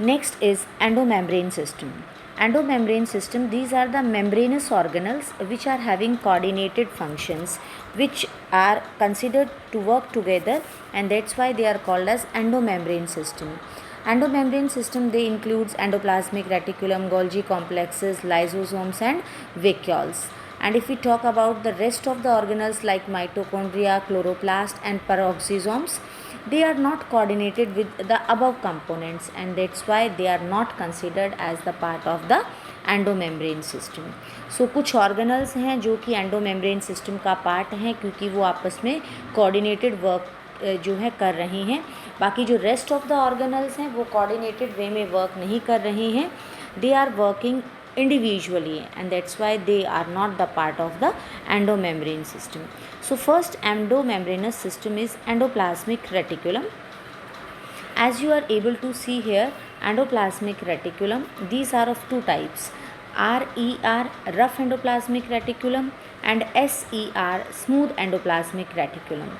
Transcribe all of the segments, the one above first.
Next is endomembrane system. Endomembrane system, these are the membranous organelles which are having coordinated functions which are considered to work together, and that's why they are called as endomembrane system. Endomembrane system, they includes endoplasmic reticulum, Golgi complexes, lysosomes and vacuoles. And if we talk about the rest of the organelles like mitochondria, chloroplast and peroxisomes, they are not coordinated with the above components, and that's why they are not considered as the part of the endomembrane system. So कुछ organelles हैं जो कि endomembrane system का part हैं क्योंकि वो आपस में कोऑर्डिनेटेड वर्क जो है कर रही हैं. बाकी जो रेस्ट ऑफ द ऑर्गेनल्स हैं वो कोऑर्डिनेटेड वे में वर्क नहीं कर रही हैं. They are working individually, and that's why they are not the part of the endomembrane system. So first endomembranous system is endoplasmic reticulum. As you are able to see here, endoplasmic reticulum, these are of two types, RER, rough endoplasmic reticulum, and SER, smooth endoplasmic reticulum.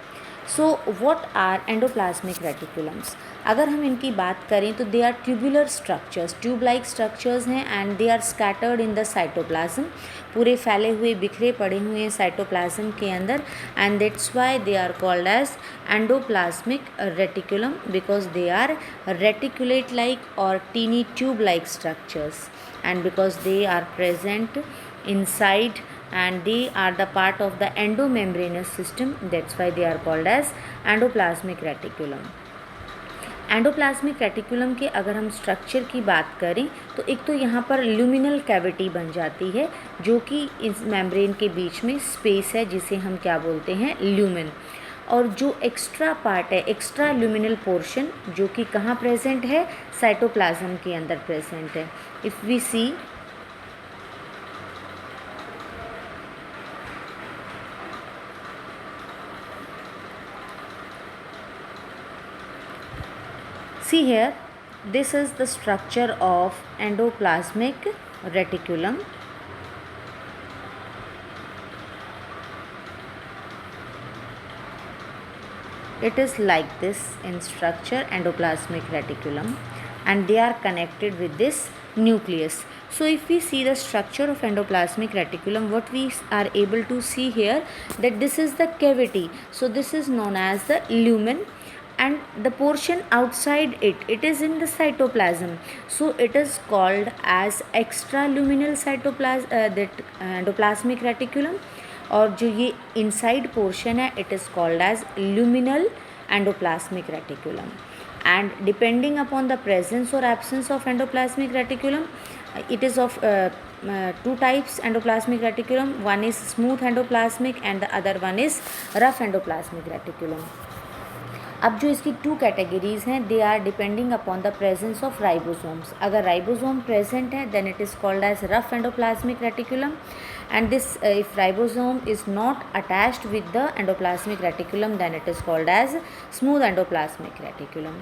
So what are endoplasmic reticulums. अगर हम इनकी बात करें तो they are tubular structures, tube like structures हैं, and they are scattered in the cytoplasm, पूरे फैले हुए बिखरे पड़े हुए हैं साइटोप्लाज्म के अंदर, and that's why they are called as endoplasmic reticulum because they are reticulate like और tiny tube like structures, and because they are present inside and they are the part of the endomembranous system, that's why they are called as endoplasmic reticulum. Endoplasmic reticulum के अगर हम structure की बात करें तो एक तो यहाँ पर ल्यूमिनल कैविटी बन जाती है जो कि इस मेम्ब्रेन के बीच में स्पेस है जिसे हम क्या बोलते हैं, ल्यूमेन. और जो एक्स्ट्रा पार्ट है, एक्स्ट्रा ल्यूमिनल पोर्शन, जो कि कहाँ प्रेजेंट है, साइटोप्लाज्म के अंदर प्रेजेंट है. If we see see here, this is the structure of endoplasmic reticulum. It is like this in structure, endoplasmic reticulum, and they are connected with this nucleus. So if we see the structure of endoplasmic reticulum, what we are able to see here, that this is the cavity. So this is known as the lumen, and the portion outside it is in the cytoplasm, so it is called as extraluminal cytoplasm, that endoplasmic reticulum. और जो ये inside portion है, it is called as luminal endoplasmic reticulum. And depending upon the presence or absence of endoplasmic reticulum, it is of two types endoplasmic reticulum. One is smooth endoplasmic and the other one is rough endoplasmic reticulum. अब जो इसकी two categories हैं, they are depending upon the presence of ribosomes. अगर ribosome present है then it is called as rough endoplasmic reticulum, and this if ribosome is not attached with the endoplasmic reticulum then it is called as smooth endoplasmic reticulum.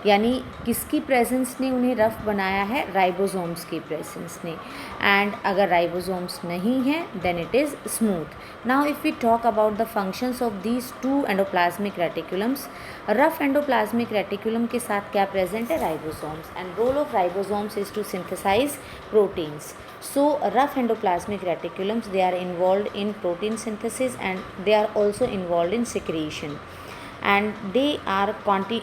यानी किसकी presence ने उन्हें rough बनाया है, ribosomes की presence ने, and अगर ribosomes नहीं है then it is smooth. Now if we talk about the functions of these two endoplasmic reticulums, rough endoplasmic reticulum के साथ क्या प्रेजेंट है, ribosomes, and role of ribosomes is to synthesise proteins. So rough endoplasmic reticulums, they are involved in protein synthesis and they are also involved in secretion, and they are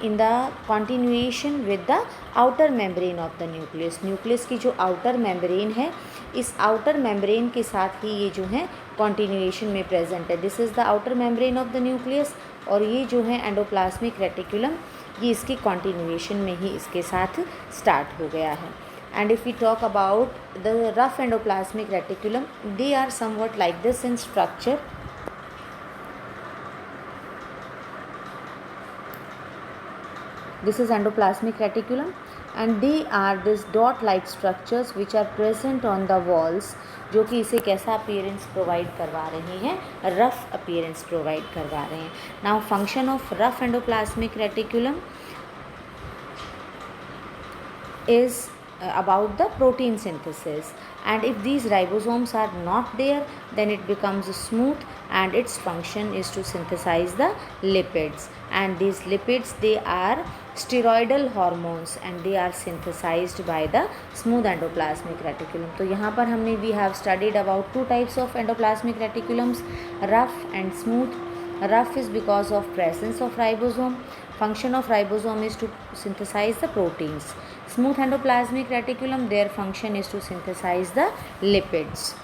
in the continuation with the outer membrane of the nucleus. nucleus की जो outer membrane है, इस outer membrane के साथ ही ये जो है continuation में present है. This is the outer membrane of the nucleus, और ये जो है endoplasmic reticulum, ये इसकी continuation में ही इसके साथ start हो गया है. And if we talk about the rough endoplasmic reticulum, they are somewhat like this in structure. This is endoplasmic reticulum, and they are this dot like structures which are present on the walls, जो कि इसे कैसा appearance provide करवा रही हैं, rough appearance provide करवा रहे हैं. Now function of rough endoplasmic reticulum is about the protein synthesis. and if these ribosomes are not there, then it becomes smooth, and its function is to synthesize the lipids, and these lipids, they are steroidal hormones and they are synthesized by the smooth endoplasmic reticulum. तो यहाँ पर हमने we have studied about two types of endoplasmic reticulums, rough and smooth. Rough is because of presence of ribosome. Function of ribosome is to synthesize the proteins. Smooth endoplasmic reticulum, their function is to synthesize the lipids.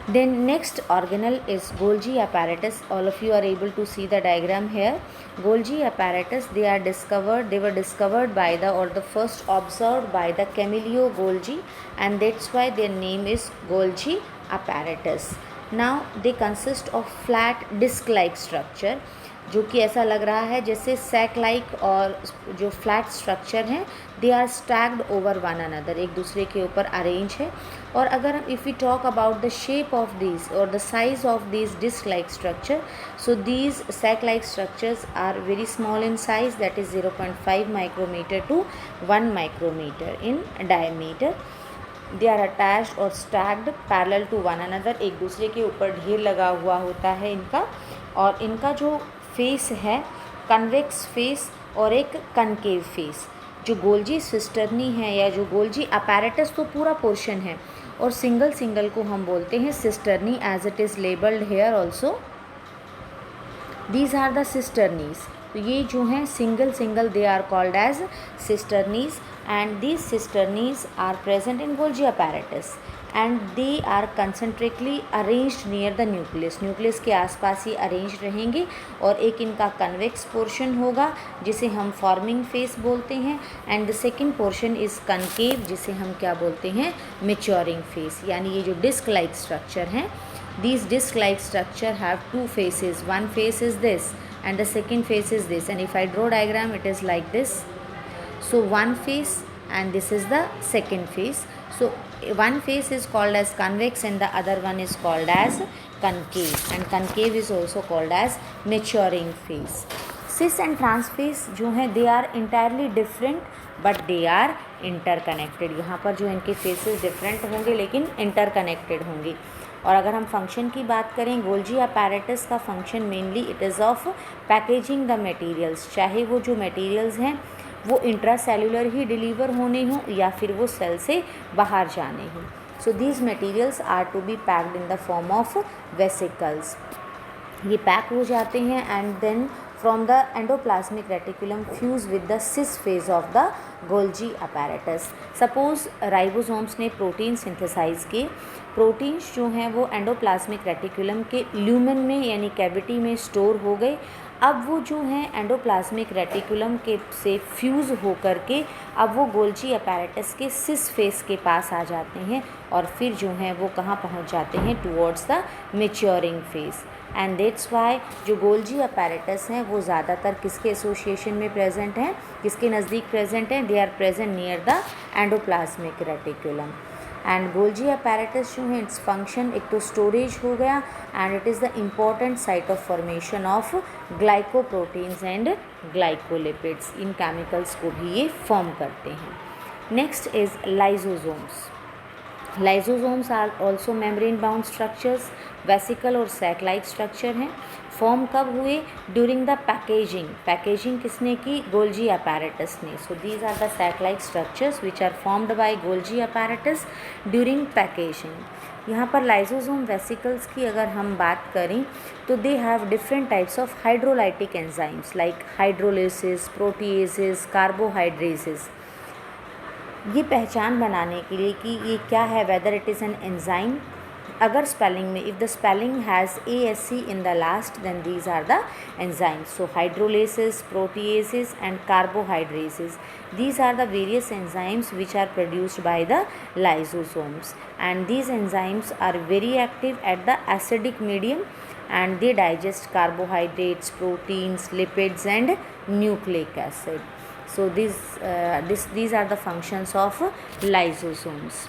Then next organelle is Golgi apparatus. All of you are able to see the diagram here. Golgi apparatus, they were discovered by the first observed by the Camillo Golgi, and that's why their name is Golgi apparatus. Now they consist of flat disc-like structure, जो कि ऐसा लग रहा है जैसे sac like, और जो flat structure हैं they are stacked over one another, एक दूसरे के ऊपर अरेंज है. और अगर हम if we talk about the shape of these और the size of these disc like structure, so these sac like structures are very small in size, that is 0.5 micrometre to 1 micrometre in diameter. They are attached और stacked parallel to one another, एक दूसरे के ऊपर ढेर लगा हुआ होता है इनका. और इनका जो फेस है कन्वेक्स फेस और एक कनकेव फेस. जो गोल्जी सिस्टर्नी है या जो गोल्जी अपैरेटस तो पूरा पोर्शन है, और सिंगल सिंगल को हम बोलते हैं cisternae, as it is labelled here also. These are the cisternae. तो ये जो हैं single single they are called as cisternae, and these cisternae are present in Golgi apparatus and they are concentrically arranged near the nucleus. Nucleus के आसपास ही arrange रहेंगे, और एक इनका कन्वेक्स पोर्शन होगा जिसे हम फॉर्मिंग फेस बोलते हैं, and the second portion is concave जिसे हम क्या बोलते हैं, मैच्योरिंग फेस. यानी ये जो डिस्क लाइक स्ट्रक्चर हैं, these disc like structure have two faces. One face is this and the second face is this, and if I draw diagram it is like this. So one face and this is the second face. So one face is called as convex and the other one is called as concave, and concave is also called as maturing face. Cis and trans face जो हैं they are entirely different but they are interconnected. यहाँ पर जो इनके faces different होंगे लेकिन interconnected होंगे. और अगर हम फंक्शन की बात करें, गोल्जी अपैरेटस का function mainly it is of packaging the materials, चाहे वो जो मटेरियल्स हैं वो इंट्रासेल्युलर ही डिलीवर होने हों या फिर वो सेल से बाहर जाने हों. So these materials are to be packed in the form of vesicles. ये पैक हो जाते हैं and then from the endoplasmic reticulum fuse with the cis phase of the Golgi apparatus. Suppose ribosomes ने protein synthesise किए. Proteins जो हैं वो endoplasmic reticulum के ल्यूमेन में यानी कैविटी में स्टोर हो गए. अब वो जो हैं एंडोप्लाज्मिक रेटिकुलम के से फ्यूज़ हो कर के अब वो गोल्जी अपैरेटस के सिस फेस के पास आ जाते हैं, और फिर जो हैं वो कहाँ पहुँच जाते हैं, towards the maturing face. And that's why जो गोल्जी अपैरेटस हैं वो ज़्यादातर किसके एसोसिएशन में प्रेजेंट हैं, किसके नज़दीक प्रेजेंट हैं, they are present near the endoplasmic reticulum. And Golgi apparatus जो है इट्स फंक्शन एक तो स्टोरेज हो गया, and it is the important site of formation of glycoproteins and glycolipids. इन केमिकल्स को भी ये फॉर्म करते हैं. Next is lysosomes. Lysosomes are also membrane bound structures, vesicle और सैक लाइक स्ट्रक्चर हैं. फॉर्म कब हुए, ड्यूरिंग द पैकेजिंग. पैकेजिंग किसने की, गोल्जी अपैरेटस ने. So these are the sac like structures which are formed by Golgi apparatus during packaging. यहाँ पर lysosome vesicles की अगर हम बात करें तो they have different types of hydrolytic enzymes like hydrolysis, proteases, carbohydrases. ये पहचान बनाने के लिए कि ये क्या है, whether it is an enzyme. अगर स्पेलिंग में if the spelling has ASC in the last then these are the enzymes. So hydrolysis, proteases and carbohydrases, these are the various enzymes which are produced by the lysosomes, and these enzymes are very active at the acidic medium and they digest carbohydrates, proteins, lipids and nucleic acid. So these are the functions of lysosomes.